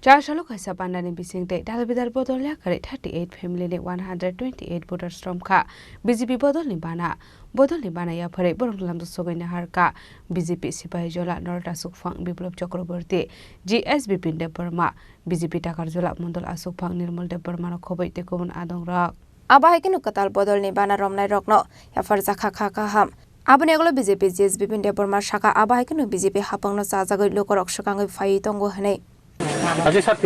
Chasalo Kaisa Pandani Bisingtwi Dalbidal Bodol yakare 38 family ni 128 voters Romkha BJP Bodol ni Bana ya phare boronglam sogoina harka BJP Sipai Jola North Asukphang Biplop Chakraborty GSB Pinde Burma BJP Takarjola Mondol Asukphang Nirmal de Burma khoboi te kubun adong rak Abahikinu katal Bodol ni Bana romnai rokno ya farza kha ham Abone golo BJP GSB Pinde Burma shaka abahikinu BJP hapangno sajagoi lokorok shakangoi phai tongo hne আজকে sir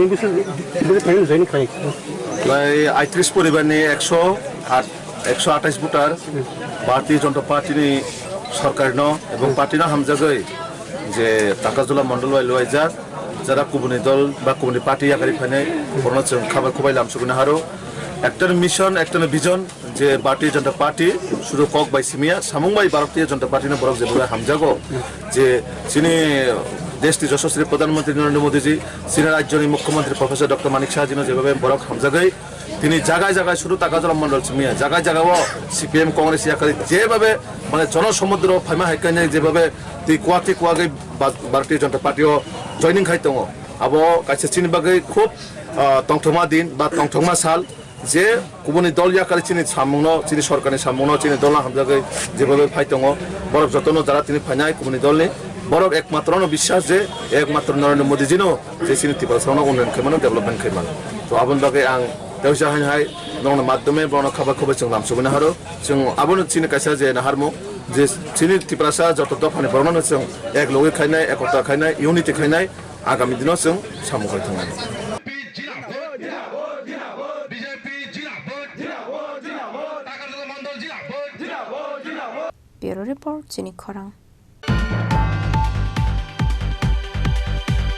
join খাই প্রায় ৩৮ পরিবারনি ১২৮ voter ভারতীয় জনতা পার্টিনি সরকারন এবং পার্টিনা হামজাগৈ যে তাকাজলা মন্ডল লয়জা যারা কুবুনি দল বা কুবুনি party আকারি ফাইনাই Arunachal খাবার খুবাই লামসুগুনা হারো একটা মিশন একটা ভিজন যে ভারতীয় জনতা পার্টি শুধু কক বাই সিমিয়া সামুংবাই ভারতীয় জনতা পার্টি বরক যেভাবে হামজাগো যে চিনি দেশটি যশস্বী প্রধানমন্ত্রী নরেন্দ্র মোদীজি চীনের রাজ্যের মুখ্যমন্ত্রী প্রফেসর ডক্টর মানিক শাহজিনো যেভাবে বরক হামজাগাই তিনি জায়গায় জায়গায় শুধু তাকাজলা মন্ডল সিমিয়া জায়গায় জায়গাও সিপিএম কংগ্রেস ইয়াকারি যেভাবে মানে জনসমুদ্র ফাইমা হাইকাই যেভাবে তুই কুয়াগে ভারতীয় জনতা পার্টিও জয়নিং খাই দङ আবো কাছে চীন বাগै খুব তংথমা দিন বা তংথমা সাল যে গুবুনি দল ইয়াকারি চিনি সামুনো চিনি সরকারनि সামুনো চিনি দল হামজাগাই যেভাবে ফাই দङ বরক যতন যারা তিনি ফাইনাই গুবুনি দলনি বরক একমাত্র বিশ্বাস যে একমাত্র নরেন্দ্র মোদী জিনো যে চিনি ত্রিপুরা উন্নয়ন খাইমানো ডেভেলপমেন্ট খাইমানো তো আবন বাগै आं देवजा हाय नंग माध्यमे बन खबर खबर जों लामसुगनो हारो जों आबन चिनि कायसा जे नाहारमु जे चिनि त्रिपुरा जत दफानि बरमान जों एक लगै खायनाय एकता खायनाय इउनिटी खायनाय आगामी दिनाव जों सामु खाय थांनाय Bureau Report Chini Khorang